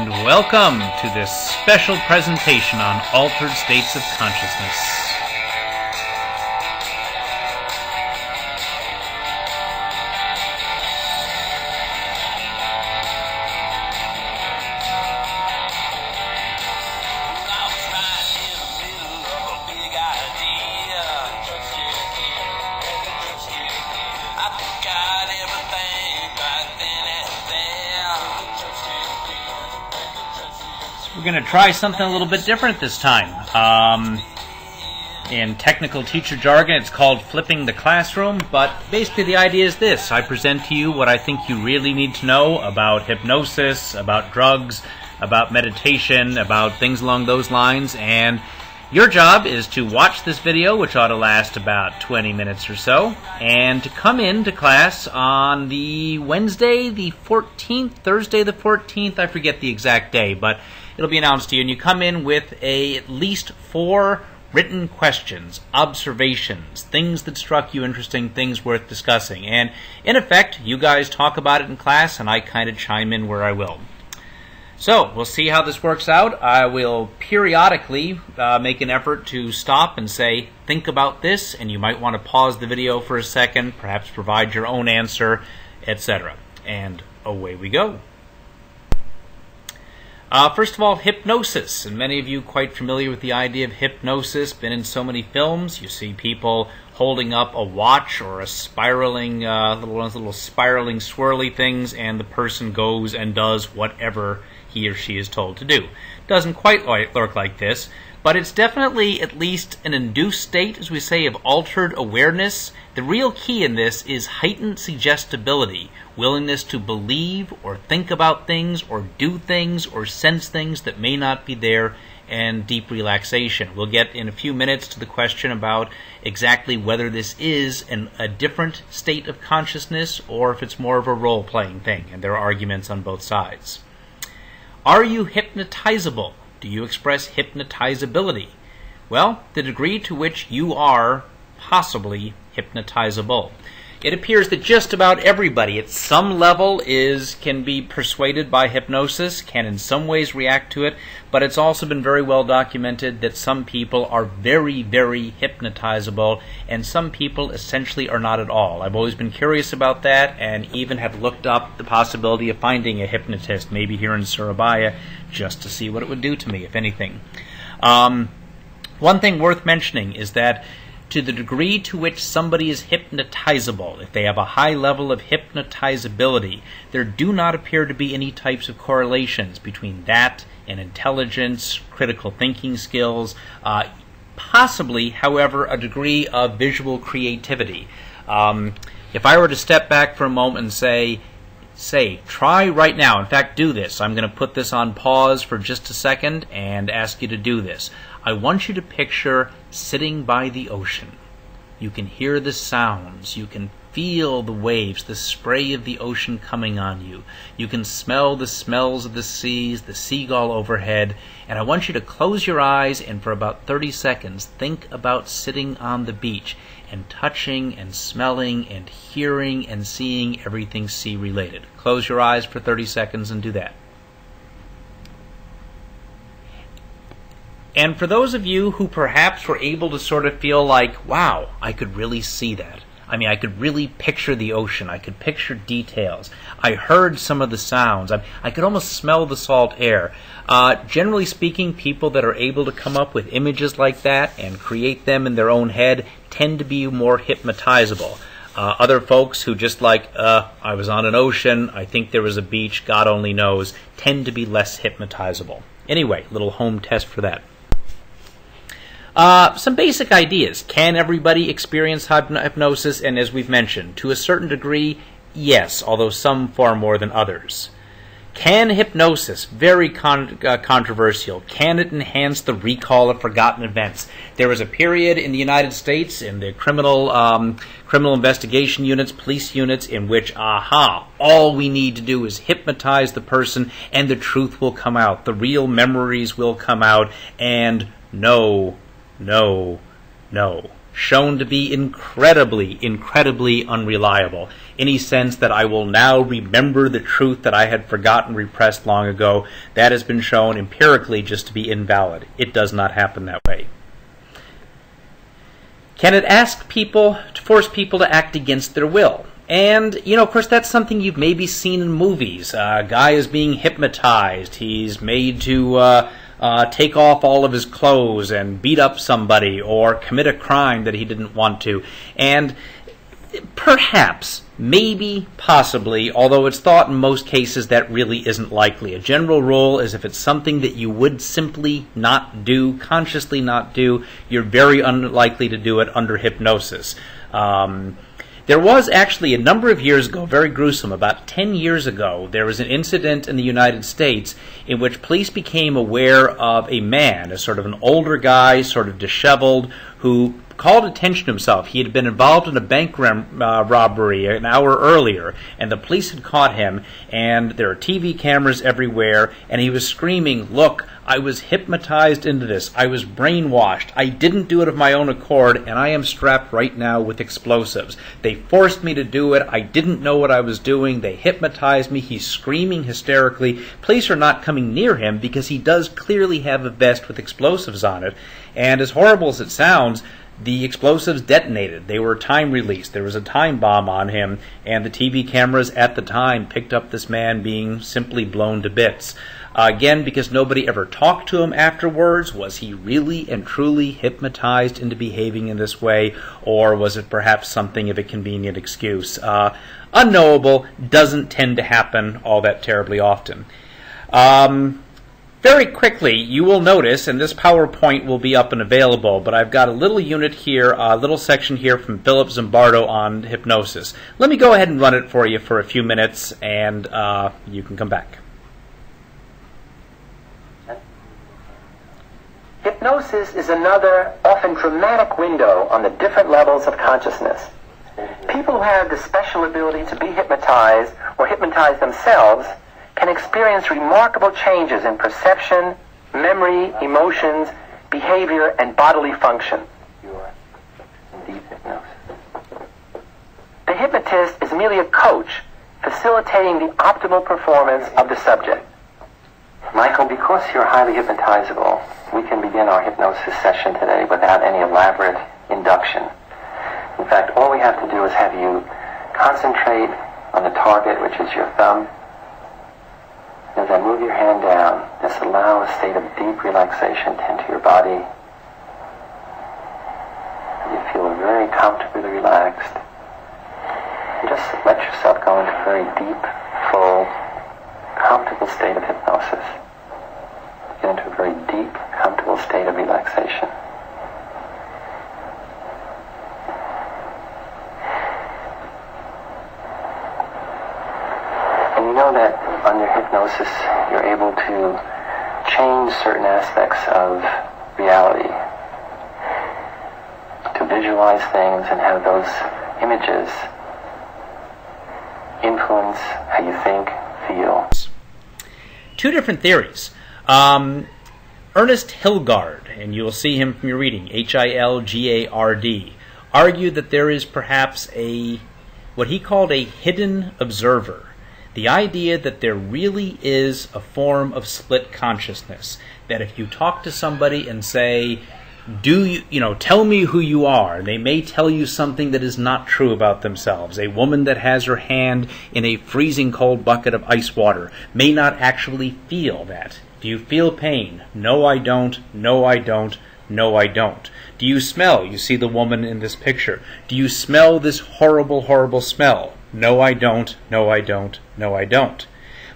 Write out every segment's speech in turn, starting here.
and welcome to this special presentation on altered states of consciousness. We're going to try something a little bit different this time. In technical teacher jargon, it's called flipping the classroom, but basically the idea is this. I present to you what I think you really need to know about hypnosis, about drugs, about meditation, about things along those lines, and your job is to watch this video, which ought to last about 20 minutes or so, and to come into class on the Wednesday the 14th, Thursday the 14th, I forget the exact day, but it'll be announced to you, and you come in with at least 4 written questions, observations, things that struck you interesting, things worth discussing. And in effect, you guys talk about it in class, and I kind of chime in where I will. So, we'll see how this works out. I will periodically make an effort to stop and say, think about this, and you might want to pause the video for a second, perhaps provide your own answer, etc. And away we go. First of all, hypnosis, and many of you quite familiar with the idea of hypnosis, been in so many films. You see people holding up a watch or a spiraling, little spiraling, swirly things, and the person goes and does whatever he or she is told to do. Doesn't quite work like this, but it's definitely at least an induced state, as we say, of altered awareness. The real key in this is heightened suggestibility, willingness to believe or think about things or do things or sense things that may not be there, and deep relaxation. We'll get in a few minutes to the question about exactly whether this is a different state of consciousness or if it's more of a role-playing thing, and there are arguments on both sides. Are you hypnotizable? Do you express hypnotizability? Well, the degree to which you are possibly hypnotizable. It appears that just about everybody at some level can be persuaded by hypnosis, can in some ways react to it, but it's also been very well documented that some people are very, very hypnotizable, and some people essentially are not at all. I've always been curious about that, and even have looked up the possibility of finding a hypnotist, maybe here in Surabaya, just to see what it would do to me, if anything. One thing worth mentioning is that to the degree to which somebody is hypnotizable, if they have a high level of hypnotizability, there do not appear to be any types of correlations between that and intelligence, critical thinking skills, possibly, however, a degree of visual creativity. If I were to step back for a moment and say, try right now, in fact, do this. I'm going to put this on pause for just a second and ask you to do this. I want you to picture sitting by the ocean. You can hear the sounds. You can feel the waves, the spray of the ocean coming on you. You can smell the smells of the seas, the seagull overhead. And I want you to close your eyes and for about 30 seconds think about sitting on the beach and touching and smelling and hearing and seeing everything sea-related. Close your eyes for 30 seconds and do that. And for those of you who perhaps were able to sort of feel like, wow, I could really see that. I mean, I could really picture the ocean. I could picture details. I heard some of the sounds. I could almost smell the salt air. Generally speaking, people that are able to come up with images like that and create them in their own head tend to be more hypnotizable. Other folks who just I was on an ocean, I think there was a beach, God only knows, tend to be less hypnotizable. Anyway, little home test for that. Some basic ideas. Can everybody experience hypnosis? And as we've mentioned, to a certain degree, yes, although some far more than others. Can hypnosis, very controversial, can it enhance the recall of forgotten events? There was a period in the United States in the criminal investigation units, police units, in which, all we need to do is hypnotize the person and the truth will come out. The real memories will come out, and no. shown to be incredibly, incredibly unreliable. Any sense that I will now remember the truth that I had forgotten, repressed long ago, that has been shown empirically just to be invalid. It does not happen that way. Can it force people to act against their will? And, of course, that's something you've maybe seen in movies. A guy is being hypnotized. He's made to take off all of his clothes and beat up somebody or commit a crime that he didn't want to. And perhaps, maybe, possibly, although it's thought in most cases that really isn't likely. A general rule is if it's something that you would simply not do, consciously not do, you're very unlikely to do it under hypnosis. There was actually a number of years ago, very gruesome, about 10 years ago, there was an incident in the United States in which police became aware of a man, a sort of an older guy, sort of disheveled, who called attention to himself. He had been involved in a bank robbery an hour earlier, and the police had caught him, and there are TV cameras everywhere, and he was screaming, "Look, I was hypnotized into this. I was brainwashed. I didn't do it of my own accord, and I am strapped right now with explosives. They forced me to do it. I didn't know what I was doing. They hypnotized me." He's screaming hysterically. Police are not coming near him because he does clearly have a vest with explosives on it. And as horrible as it sounds, the explosives detonated. They were time-released. There was a time bomb on him, and the TV cameras at the time picked up this man being simply blown to bits. Again, because nobody ever talked to him afterwards, was he really and truly hypnotized into behaving in this way, or was it perhaps something of a convenient excuse? Unknowable, doesn't tend to happen all that terribly often. Very quickly, you will notice, and this PowerPoint will be up and available, but I've got a little unit here, a little section here from Philip Zimbardo on hypnosis. Let me go ahead and run it for you for a few minutes, and you can come back. Hypnosis is another, often dramatic window on the different levels of consciousness. People who have the special ability to be hypnotized or hypnotize themselves can experience remarkable changes in perception, memory, emotions, behavior, and bodily function. You are in deep hypnosis. The hypnotist is merely a coach facilitating the optimal performance of the subject. Michael, because you're highly hypnotizable, we can begin our hypnosis session today without any elaborate induction. In fact, all we have to do is have you concentrate on the target, which is your thumb. As I move your hand down, just allow a state of deep relaxation to enter your body. You feel very comfortably relaxed. And just let yourself go into a very deep, full, comfortable state of hypnosis. Get into a very deep, comfortable state of relaxation. And you know that under hypnosis you're able to change certain aspects of reality, to visualize things and have those images influence how you think, feel. Two different theories. Ernest Hilgard, and you will see him from your reading, Hilgard, argued that there is perhaps what he called a hidden observer. The idea that there really is a form of split consciousness. That if you talk to somebody and say, tell me who you are, they may tell you something that is not true about themselves. A woman that has her hand in a freezing cold bucket of ice water may not actually feel that. Do you feel pain? No, I don't. No, I don't. No, I don't. Do you smell? You see the woman in this picture. Do you smell this horrible, horrible smell? No, I don't. No, I don't. No, I don't.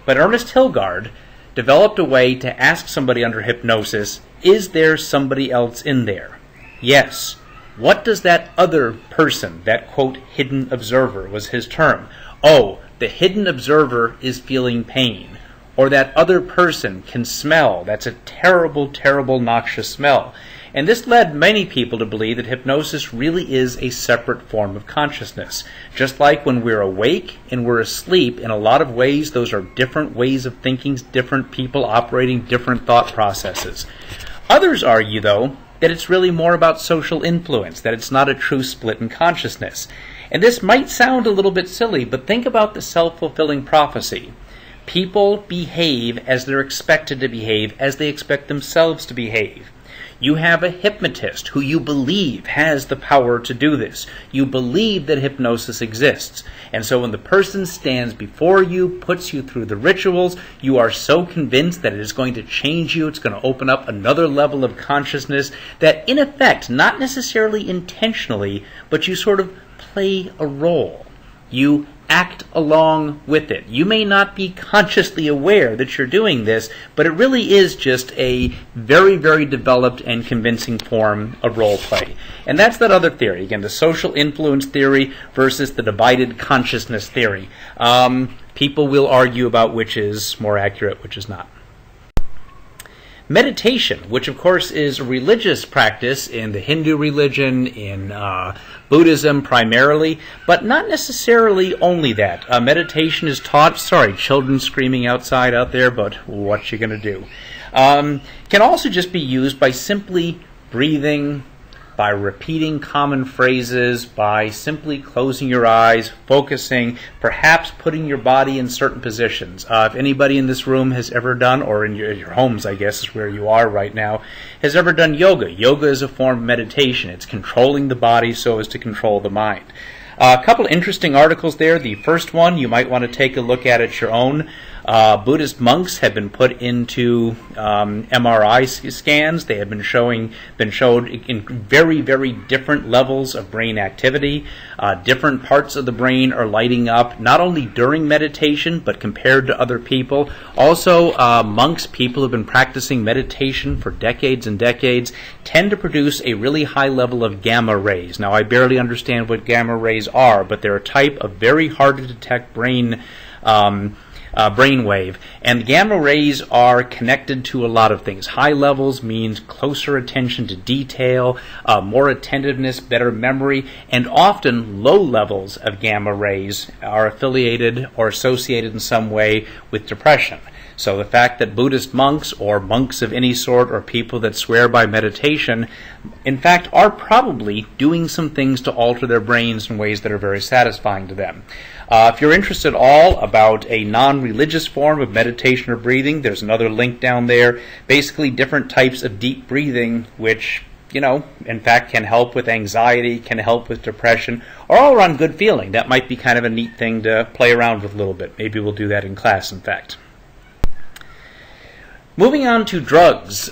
But Ernest Hilgard developed a way to ask somebody under hypnosis, is there somebody else in there? Yes. What does that other person, that, quote, hidden observer was his term? Oh, the hidden observer is feeling pain. Or that other person can smell. That's a terrible, terrible, noxious smell. And this led many people to believe that hypnosis really is a separate form of consciousness. Just like when we're awake and we're asleep, in a lot of ways, those are different ways of thinking, different people operating different thought processes. Others argue, though, that it's really more about social influence, that it's not a true split in consciousness. And this might sound a little bit silly, but think about the self-fulfilling prophecy. People behave as they're expected to behave, as they expect themselves to behave. You have a hypnotist who you believe has the power to do this. You believe that hypnosis exists. And so when the person stands before you, puts you through the rituals, you are so convinced that it is going to change you, it's going to open up another level of consciousness, that in effect, not necessarily intentionally, but you sort of play a role. You act along with it. You may not be consciously aware that you're doing this, but it really is just a very, very developed and convincing form of role play. And that's that other theory, again, the social influence theory versus the divided consciousness theory. People will argue about which is more accurate, which is not. Meditation, which of course is a religious practice in the Hindu religion, in Buddhism primarily, but not necessarily only that. Meditation is taught, children screaming outside out there, but what you going to do? Can also just be used by simply breathing, by repeating common phrases, by simply closing your eyes, focusing, perhaps putting your body in certain positions. If anybody in this room has ever done, or in your homes, I guess is where you are right now, has ever done yoga. Yoga is a form of meditation. It's controlling the body so as to control the mind. A couple interesting articles there. The first one you might want to take a look at your own. Buddhist monks have been put into MRI scans. They have been showed in very, very different levels of brain activity. Different parts of the brain are lighting up, not only during meditation, but compared to other people. Also, monks, people who have been practicing meditation for decades and decades, tend to produce a really high level of gamma rays. Now, I barely understand what gamma rays are, but they're a type of very hard to detect brainwave, and gamma rays are connected to a lot of things. High levels means closer attention to detail, more attentiveness, better memory, and often low levels of gamma rays are affiliated or associated in some way with depression. So the fact that Buddhist monks or monks of any sort or people that swear by meditation, in fact, are probably doing some things to alter their brains in ways that are very satisfying to them. If you're interested at all about a non-religious form of meditation or breathing, there's another link down there. Basically, different types of deep breathing, which, in fact, can help with anxiety, can help with depression, or all around good feeling. That might be kind of a neat thing to play around with a little bit. Maybe we'll do that in class, in fact. Moving on to drugs.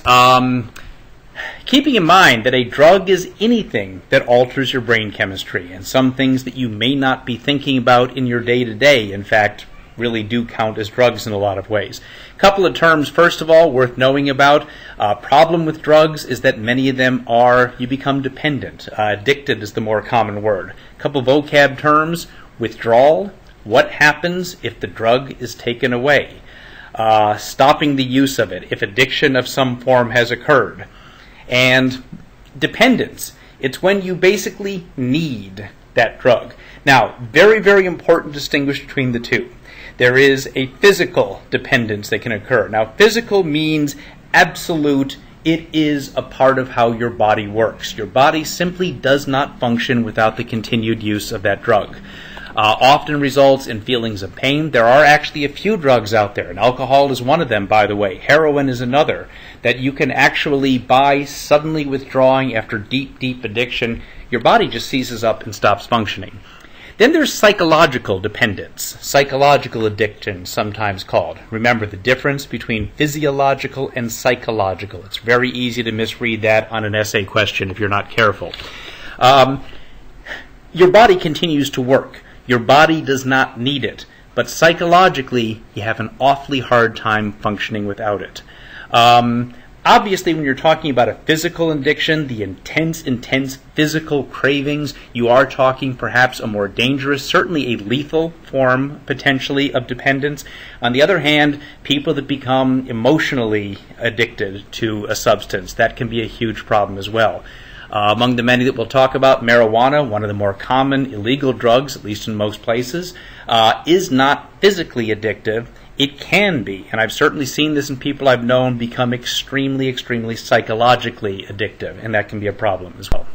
Keeping in mind that a drug is anything that alters your brain chemistry, and some things that you may not be thinking about in your day-to-day, in fact, really do count as drugs in a lot of ways. A couple of terms, first of all, worth knowing about. Problem with drugs is that many of them you become dependent. Addicted is the more common word. A couple vocab terms, withdrawal, what happens if the drug is taken away. Stopping the use of it if addiction of some form has occurred. And dependence. It's when you basically need that drug. Now, very, very important to distinguish between the two. There is a physical dependence that can occur. Now, physical means absolute. It is a part of how your body works. Your body simply does not function without the continued use of that drug. Often results in feelings of pain. There are actually a few drugs out there, and alcohol is one of them, by the way. Heroin is another, that you can actually, by suddenly withdrawing after deep, deep addiction, your body just seizes up and stops functioning. Then there's psychological dependence, psychological addiction sometimes called. Remember the difference between physiological and psychological. It's very easy to misread that on an essay question if you're not careful. Your body continues to work. Your body does not need it, but psychologically, you have an awfully hard time functioning without it. Obviously, when you're talking about a physical addiction, the intense physical cravings, you are talking perhaps a more dangerous, certainly a lethal form, potentially, of dependence. On the other hand, people that become emotionally addicted to a substance, that can be a huge problem as well. Among the many that we'll talk about, marijuana, one of the more common illegal drugs, at least in most places, is not physically addictive. It can be, and I've certainly seen this in people I've known become extremely, extremely psychologically addictive, and that can be a problem as well.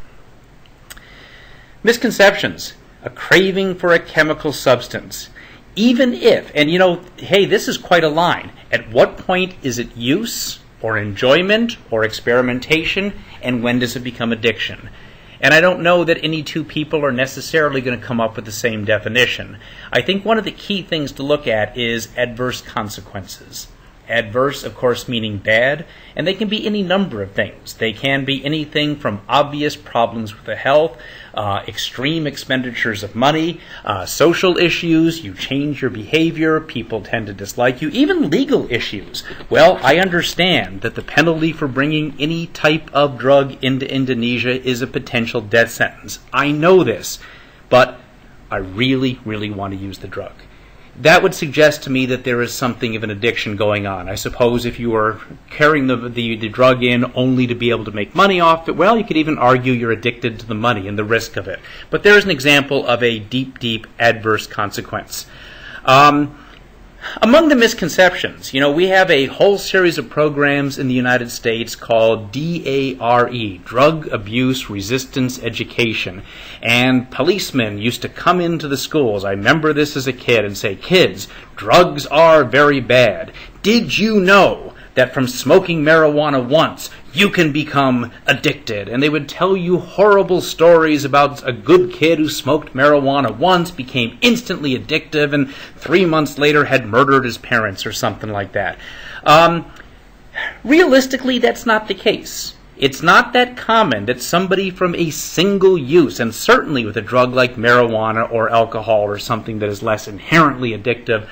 Misconceptions. A craving for a chemical substance. Even if, and hey, this is quite a line. At what point is it use or enjoyment or experimentation, and when does it become addiction? And I don't know that any two people are necessarily going to come up with the same definition. I think one of the key things to look at is adverse consequences. Adverse, of course, meaning bad, and they can be any number of things. They can be anything from obvious problems with the health, extreme expenditures of money, social issues, you change your behavior, people tend to dislike you, even legal issues. Well, I understand that the penalty for bringing any type of drug into Indonesia is a potential death sentence. I know this, but I really, really want to use the drug. That would suggest to me that there is something of an addiction going on. I suppose if you are carrying the drug in only to be able to make money off it, well, you could even argue you're addicted to the money and the risk of it. But there's an example of a deep, deep adverse consequence. Among the misconceptions, we have a whole series of programs in the United States called DARE, Drug Abuse Resistance Education. And policemen used to come into the schools, I remember this as a kid, and say, kids, drugs are very bad. Did you know that from smoking marijuana once, you can become addicted? And they would tell you horrible stories about a good kid who smoked marijuana once, became instantly addictive, and 3 months later had murdered his parents or something like that. Realistically, that's not the case. It's not that common that somebody from a single use, and certainly with a drug like marijuana or alcohol or something that is less inherently addictive,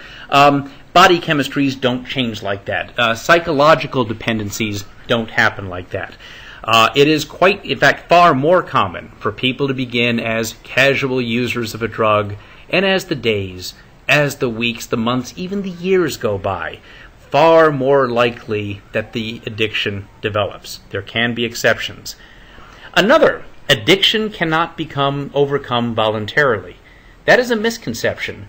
body chemistries don't change like that. Psychological dependencies don't happen like that. It is quite, in fact, far more common for people to begin as casual users of a drug, and as the days, as the weeks, the months, even the years go by, far more likely that the addiction develops. There can be exceptions. Another, addiction cannot overcome voluntarily. That is a misconception.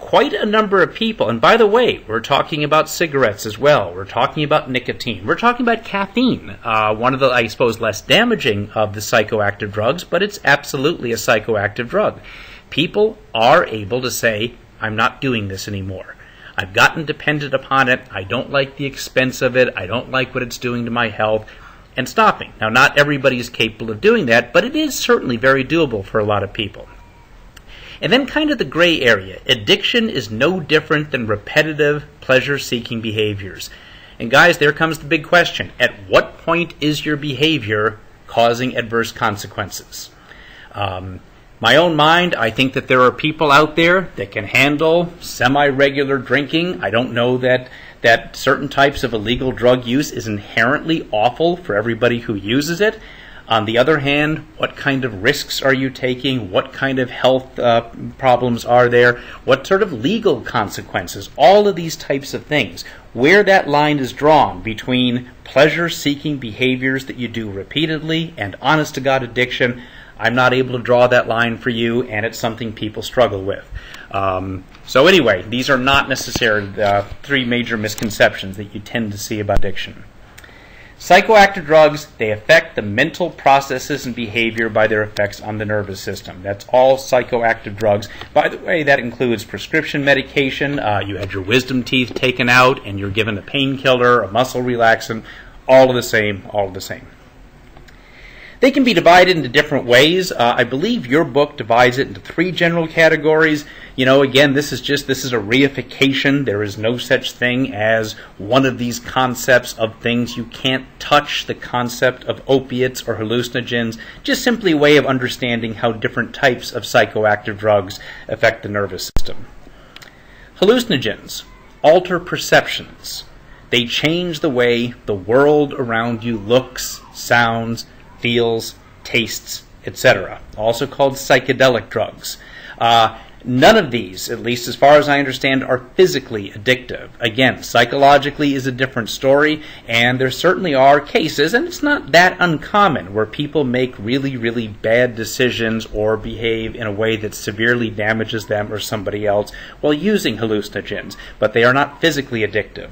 Quite a number of people, and by the way, we're talking about cigarettes as well. We're talking about nicotine. We're talking about caffeine, one of the, I suppose, less damaging of the psychoactive drugs, but it's absolutely a psychoactive drug. People are able to say, I'm not doing this anymore. I've gotten dependent upon it. I don't like the expense of it. I don't like what it's doing to my health, and stopping. Now, not everybody is capable of doing that, but it is certainly very doable for a lot of people. And then kind of the gray area. Addiction is no different than repetitive, pleasure-seeking behaviors. And guys, there comes the big question. At what point is your behavior causing adverse consequences? My own mind, I think that there are people out there that can handle semi-regular drinking. I don't know that certain types of illegal drug use is inherently awful for everybody who uses it. On the other hand, what kind of risks are you taking? What kind of health problems are there? What sort of legal consequences? All of these types of things. Where that line is drawn between pleasure-seeking behaviors that you do repeatedly and honest-to-God addiction, I'm not able to draw that line for you, and it's something people struggle with. So anyway, these are not necessarily three major misconceptions that you tend to see about addiction. Psychoactive drugs, they affect the mental processes and behavior by their effects on the nervous system. That's all psychoactive drugs. By the way, that includes prescription medication. You had your wisdom teeth taken out and you're given a painkiller, a muscle relaxant, all of the same, all of the same. They can be divided into different ways. I believe your book divides it into three general categories. Again, this is a reification. There is no such thing as one of these concepts of things you can't touch, the concept of opiates or hallucinogens, just simply a way of understanding how different types of psychoactive drugs affect the nervous system. Hallucinogens alter perceptions. They change the way the world around you looks, sounds, feels, tastes, etc., also called psychedelic drugs. None of these, at least as far as I understand, are physically addictive. Again, psychologically is a different story, and there certainly are cases, and it's not that uncommon, where people make really, really bad decisions or behave in a way that severely damages them or somebody else while using hallucinogens, but they are not physically addictive.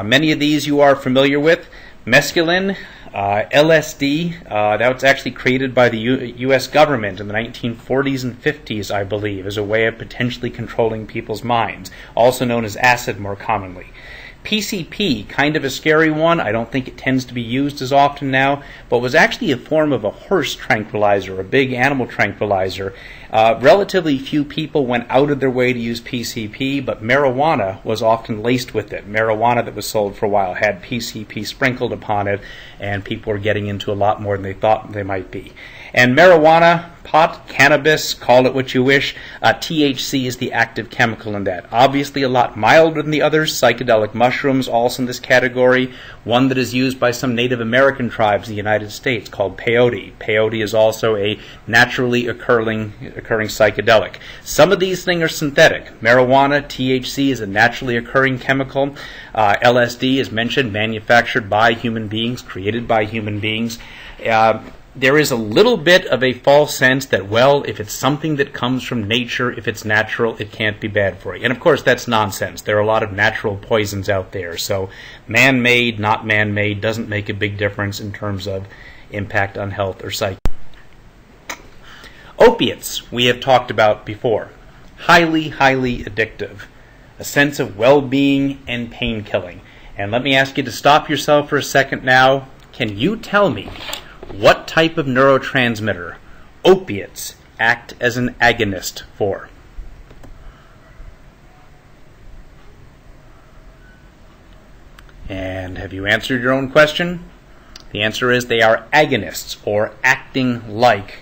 Many of these you are familiar with. Mescaline, LSD, that was actually created by the U.S. government in the 1940s and 50s, I believe, as a way of potentially controlling people's minds, also known as acid more commonly. PCP, kind of a scary one. I don't think it tends to be used as often now, but was actually a form of a horse tranquilizer, a big animal tranquilizer. Relatively few people went out of their way to use PCP, but marijuana was often laced with it. Marijuana that was sold for a while had PCP sprinkled upon it, and people were getting into a lot more than they thought they might be. And marijuana, pot, cannabis, call it what you wish, THC is the active chemical in that. Obviously a lot milder than the others. Psychedelic mushrooms also in this category. One that is used by some Native American tribes in the United States called peyote. Peyote is also a naturally occurring psychedelic. Some of these things are synthetic. Marijuana, THC is a naturally occurring chemical. LSD, as mentioned, manufactured by human beings, created by human beings. There is a little bit of a false sense that, well, if it's something that comes from nature, if it's natural, it can't be bad for you. And of course, that's nonsense. There are a lot of natural poisons out there. So man-made, not man-made, doesn't make a big difference in terms of impact on health or psyche. Opiates, we have talked about before. Highly, highly addictive. A sense of well-being and pain-killing. And let me ask you to stop yourself for a second now. Can you tell me what type of neurotransmitter opiates act as an agonist for? And have you answered your own question? The answer is they are agonists, or acting like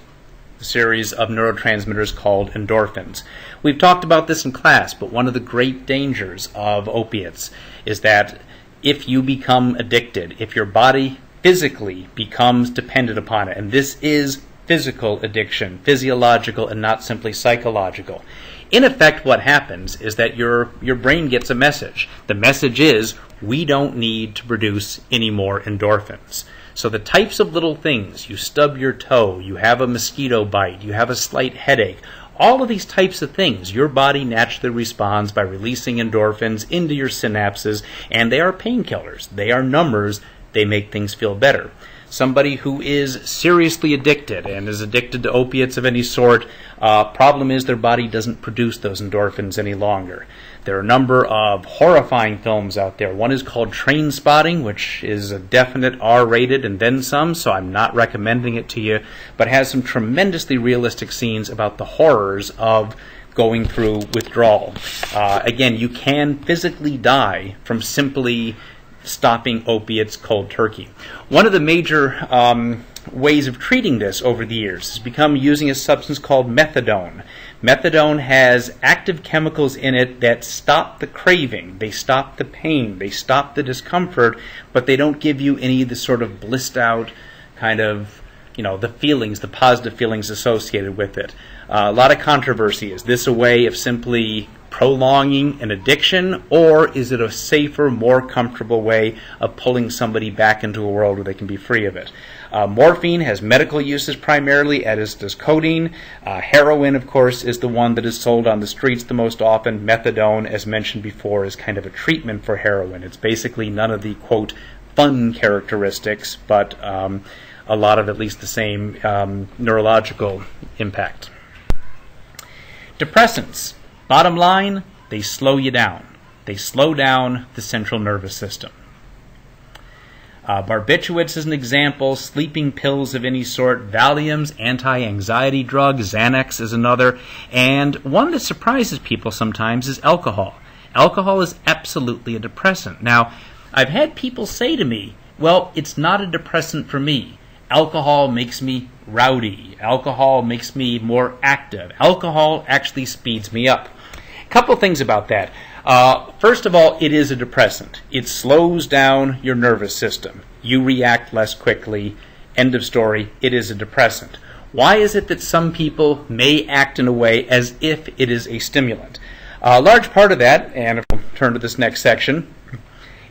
a series of neurotransmitters called endorphins. We've talked about this in class, but one of the great dangers of opiates is that if you become addicted, if your body physically becomes dependent upon it, and this is physical addiction, physiological and not simply psychological. In effect, what happens is that your brain gets a message. The message is, we don't need to produce any more endorphins. So the types of little things, you stub your toe, you have a mosquito bite, you have a slight headache, all of these types of things, your body naturally responds by releasing endorphins into your synapses, and they are painkillers. They are numbers. They make things feel better. Somebody who is seriously addicted and is addicted to opiates of any sort, problem is their body doesn't produce those endorphins any longer. There are a number of horrifying films out there. One is called Trainspotting, which is a definite R-rated and then some, so I'm not recommending it to you, but has some tremendously realistic scenes about the horrors of going through withdrawal. Again, you can physically die from simply stopping opiates cold turkey. One of the major ways of treating this over the years has become using a substance called methadone. Methadone has active chemicals in it that stop the craving, they stop the pain, they stop the discomfort, but they don't give you any of the sort of blissed out kind of, the feelings, the positive feelings associated with it. A lot of controversy. Is this a way of simply prolonging an addiction, or is it a safer, more comfortable way of pulling somebody back into a world where they can be free of it? Morphine has medical uses primarily, as does codeine. Heroin, of course, is the one that is sold on the streets the most often. Methadone, as mentioned before, is kind of a treatment for heroin. It's basically none of the, quote, fun characteristics, but a lot of at least the same neurological impact. Depressants. Bottom line, they slow you down. They slow down the central nervous system. Barbiturates is an example, sleeping pills of any sort, Valiums, anti-anxiety drugs, Xanax is another, and one that surprises people sometimes is alcohol. Alcohol is absolutely a depressant. Now, I've had people say to me, well, it's not a depressant for me. Alcohol makes me rowdy. Alcohol makes me more active. Alcohol actually speeds me up. A couple things about that. First of all, it is a depressant. It slows down your nervous system. You react less quickly. End of story. It is a depressant. Why is it that some people may act in a way as if it is a stimulant? A large part of that, and if we'll turn to this next section,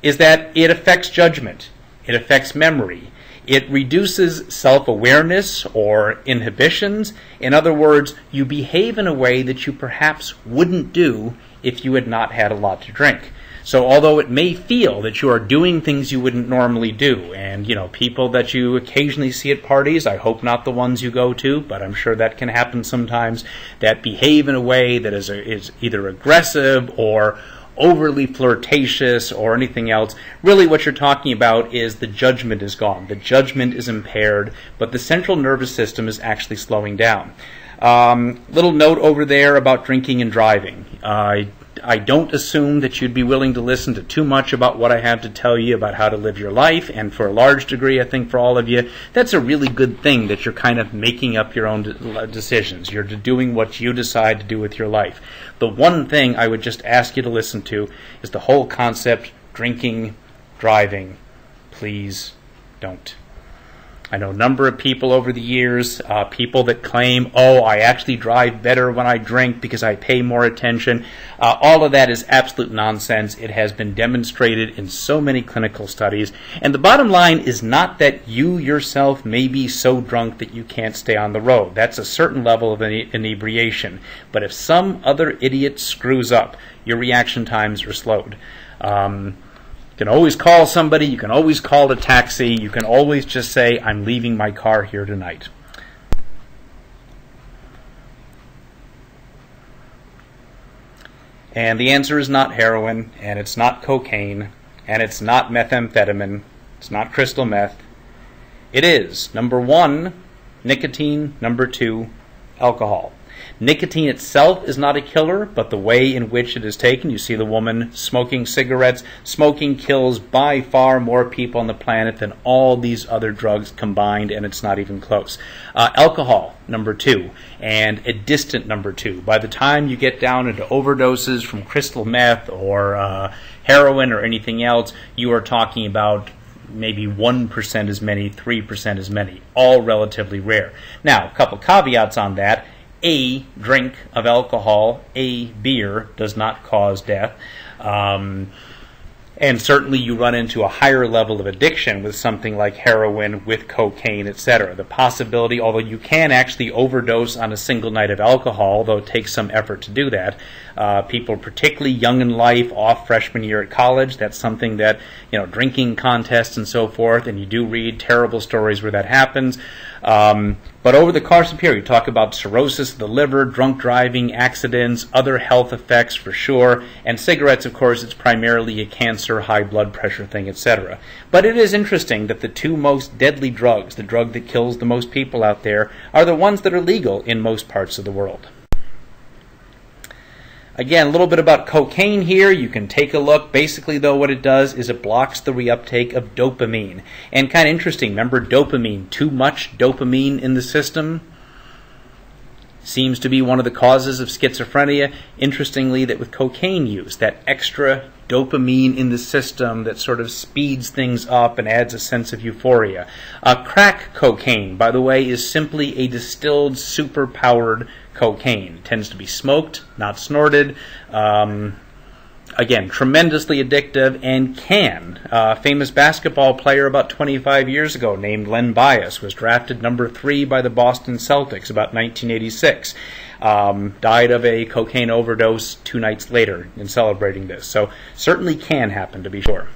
is that it affects judgment. It affects memory. It reduces self-awareness or inhibitions. In other words, you behave in a way that you perhaps wouldn't do if you had not had a lot to drink. So although it may feel that you are doing things you wouldn't normally do, and people that you occasionally see at parties, I hope not the ones you go to, but I'm sure that can happen sometimes, that behave in a way that is either aggressive or overly flirtatious or anything else, really what you're talking about is the judgment is gone. The judgment is impaired, but the central nervous system is actually slowing down. Little note over there about drinking and driving. I don't assume that you'd be willing to listen to too much about what I have to tell you about how to live your life, and for a large degree, I think for all of you, that's a really good thing that you're kind of making up your own decisions. You're doing what you decide to do with your life. The one thing I would just ask you to listen to is the whole concept, drinking, driving. Please don't. I know a number of people over the years, people that claim, I actually drive better when I drink because I pay more attention. All of that is absolute nonsense. It has been demonstrated in so many clinical studies. And the bottom line is not that you yourself may be so drunk that you can't stay on the road. That's a certain level of inebriation. But if some other idiot screws up, your reaction times are slowed. You can always call somebody, you can always call a taxi, you can always just say, I'm leaving my car here tonight. And the answer is not heroin, and it's not cocaine, and it's not methamphetamine, it's not crystal meth. It is, number 1, nicotine, number 2, alcohol. Nicotine itself is not a killer, but the way in which it is taken. You see the woman smoking cigarettes. Smoking kills by far more people on the planet than all these other drugs combined, and it's not even close. Alcohol, number 2, and a distant number 2. By the time you get down into overdoses from crystal meth or heroin or anything else, you are talking about maybe 1% as many, 3% as many, all relatively rare. Now, a couple caveats on that. A drink of alcohol, a beer, does not cause death. And certainly you run into a higher level of addiction with something like heroin, with cocaine, etc. The possibility, although you can actually overdose on a single night of alcohol, though it takes some effort to do that. People particularly young in life, off freshman year at college, that's something that, drinking contests and so forth, and you do read terrible stories where that happens. But over the course of the period, you talk about cirrhosis of the liver, drunk driving, accidents, other health effects for sure, and cigarettes, of course, it's primarily a cancer, high blood pressure thing, etc. But it is interesting that the two most deadly drugs, the drug that kills the most people out there, are the ones that are legal in most parts of the world. Again, a little bit about cocaine here. You can take a look. Basically, though, what it does is it blocks the reuptake of dopamine. And kind of interesting, remember dopamine, too much dopamine in the system seems to be one of the causes of schizophrenia. Interestingly, that with cocaine use, that extra dopamine in the system that sort of speeds things up and adds a sense of euphoria. Crack cocaine, by the way, is simply a distilled, super-powered cocaine. It tends to be smoked, not snorted. Again, tremendously addictive and can. A famous basketball player about 25 years ago named Len Bias was drafted number 3 by the Boston Celtics about 1986. Died of a cocaine overdose 2 nights later in celebrating this. So certainly can happen, to be sure.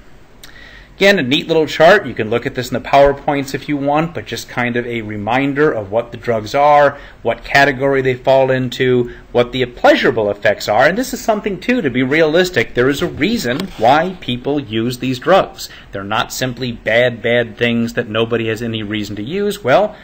Again, a neat little chart. You can look at this in the PowerPoints if you want, but just kind of a reminder of what the drugs are, what category they fall into, what the pleasurable effects are. And this is something, too, to be realistic. There is a reason why people use these drugs. They're not simply bad things that nobody has any reason to use. Well,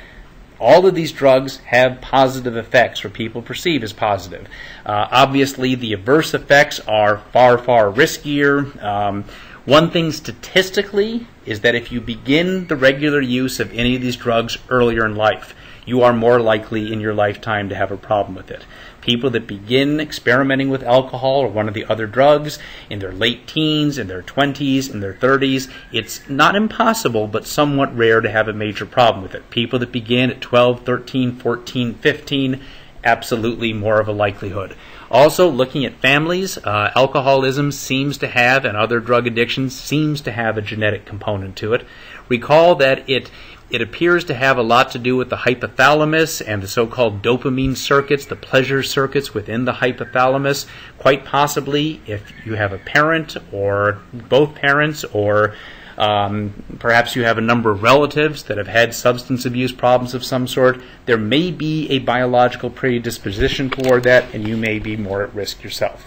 all of these drugs have positive effects, or people perceive as positive. Obviously, the adverse effects are far riskier. One thing statistically is that if you begin the regular use of any of these drugs earlier in life, you are more likely in your lifetime to have a problem with it. People that begin experimenting with alcohol or one of the other drugs in their late teens, in their 20s, in their 30s, it's not impossible, but somewhat rare to have a major problem with it. People that begin at 12, 13, 14, 15, absolutely more of a likelihood. Also, looking at families, alcoholism seems to have, and other drug addictions, seems to have a genetic component to it. Recall that it appears to have a lot to do with the hypothalamus and the so-called dopamine circuits, the pleasure circuits within the hypothalamus. Quite possibly, if you have a parent or both parents, or perhaps you have a number of relatives that have had substance abuse problems of some sort, there may be a biological predisposition toward that, and you may be more at risk yourself.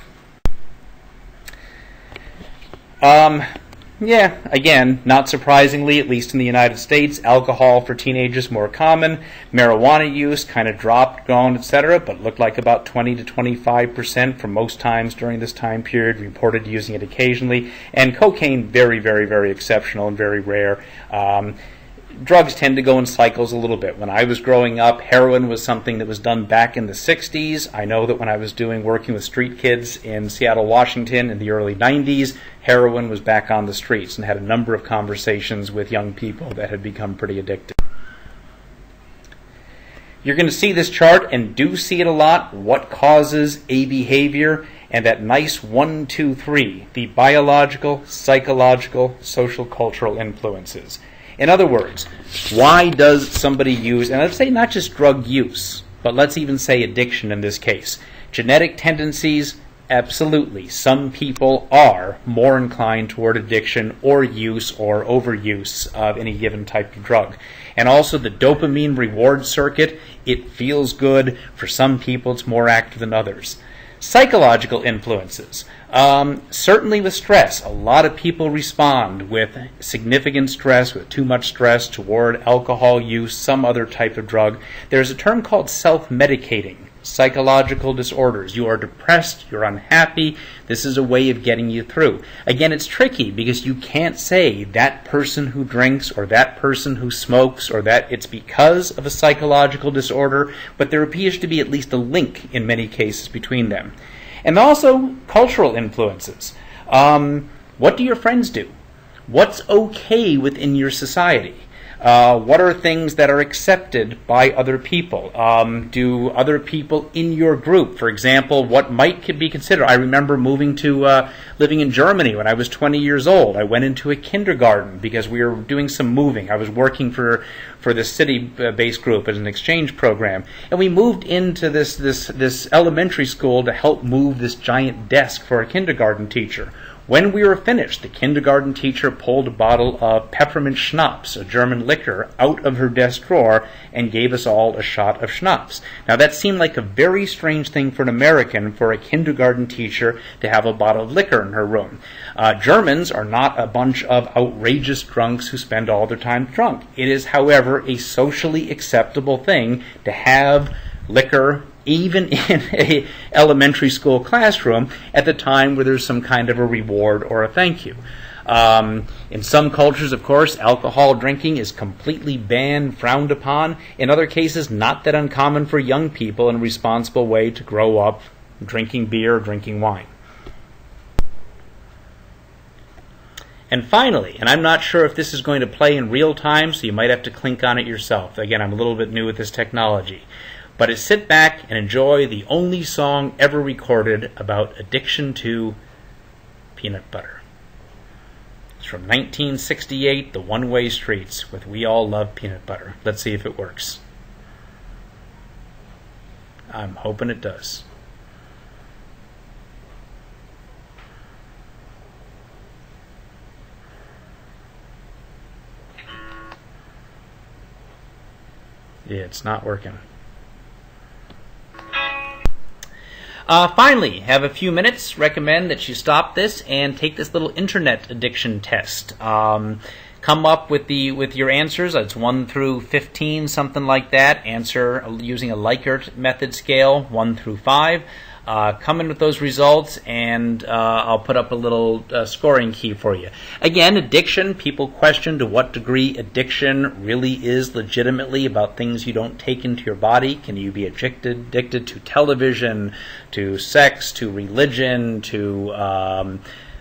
Yeah, again, not surprisingly, at least in the United States, alcohol for teenagers more common. Marijuana use kind of dropped, gone, etc., but looked like about 20 to 25% for most times during this time period, reported using it occasionally. And cocaine, very, very, very exceptional and very rare. Drugs tend to go in cycles a little bit. When I was growing up, heroin was something that was done back in the 60s. I know that when I was working with street kids in Seattle, Washington in the early 90s, heroin was back on the streets, and had a number of conversations with young people that had become pretty addicted. You're going to see this chart, and do see it a lot, what causes a behavior, and that nice 1, 2, 3, the biological, psychological, social, cultural influences. In other words, why does somebody use, and let's say not just drug use, but let's even say addiction in this case. Genetic tendencies, absolutely. Some people are more inclined toward addiction or use or overuse of any given type of drug. And also the dopamine reward circuit, it feels good. For some people, it's more active than others. Psychological influences. Certainly with stress, a lot of people respond with significant stress, with too much stress, toward alcohol use, some other type of drug. There's a term called self-medicating. Psychological disorders. You are depressed, you're unhappy, this is a way of getting you through. Again, it's tricky because you can't say that person who drinks or that person who smokes or that it's because of a psychological disorder, but there appears to be at least a link in many cases between them. And also cultural influences. What do your friends do? What's okay within your society? What are things that are accepted by other people? Do other people in your group, for example, what might be considered? I remember moving to living in Germany when I was 20 years old. I went into a kindergarten because we were doing some moving. I was working for this city-based group as an exchange program, and we moved into this elementary school to help move this giant desk for a kindergarten teacher. When we were finished, the kindergarten teacher pulled a bottle of peppermint schnapps, a German liquor, out of her desk drawer and gave us all a shot of schnapps. Now that seemed like a very strange thing for an American, for a kindergarten teacher to have a bottle of liquor in her room. Germans are not a bunch of outrageous drunks who spend all their time drunk. It is, however, a socially acceptable thing to have liquor even in a elementary school classroom at the time where there's some kind of a reward or a thank you. In some cultures, of course, alcohol drinking is completely banned, frowned upon. In other cases, not that uncommon for young people in a responsible way to grow up drinking beer or drinking wine. And finally, and I'm not sure if this is going to play in real time, so you might have to click on it yourself. Again, I'm a little bit new with this technology. But sit back and enjoy the only song ever recorded about addiction to peanut butter. It's from 1968, The One-Way Streets, with We All Love Peanut Butter. Let's see if it works. I'm hoping it does. Yeah, it's not working. Finally, have a few minutes. Recommend that you stop this and take this little internet addiction test. Come up with your answers. It's 1 through 15, something like that. Answer using a Likert method scale, 1 through 5. come in with those results, and I'll put up a little scoring key for you. Again, addiction, people question to what degree addiction really is legitimately about things you don't take into your body. Can you be addicted to television, to sex, to religion, to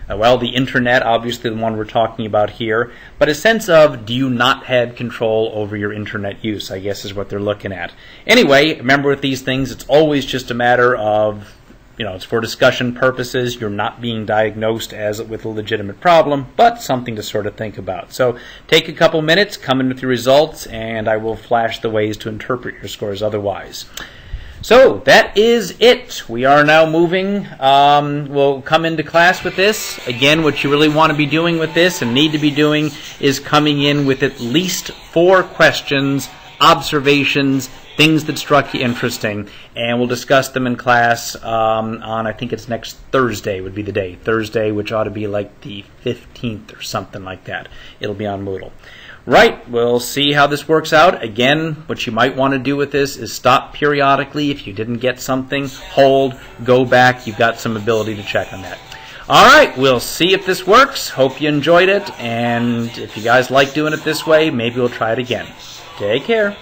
the internet, obviously the one we're talking about here, but a sense of, do you not have control over your internet use, I guess is what they're looking at. Anyway, remember with these things, it's always just a matter of, it's for discussion purposes. You're not being diagnosed as with a legitimate problem, but something to sort of think about. So take a couple minutes, come in with your results, and I will flash the ways to interpret your scores otherwise. So that is it. We are now moving. We'll come into class with this. Again, what you really want to be doing with this and need to be doing is coming in with at least 4 questions, observations, things that struck you interesting, and we'll discuss them in class on, I think it's next Thursday would be the day. Thursday, which ought to be like the 15th or something like that. It'll be on Moodle. Right, we'll see how this works out. Again, what you might want to do with this is stop periodically. If you didn't get something, hold, go back. You've got some ability to check on that. All right, we'll see if this works. Hope you enjoyed it, and if you guys like doing it this way, maybe we'll try it again. Take care.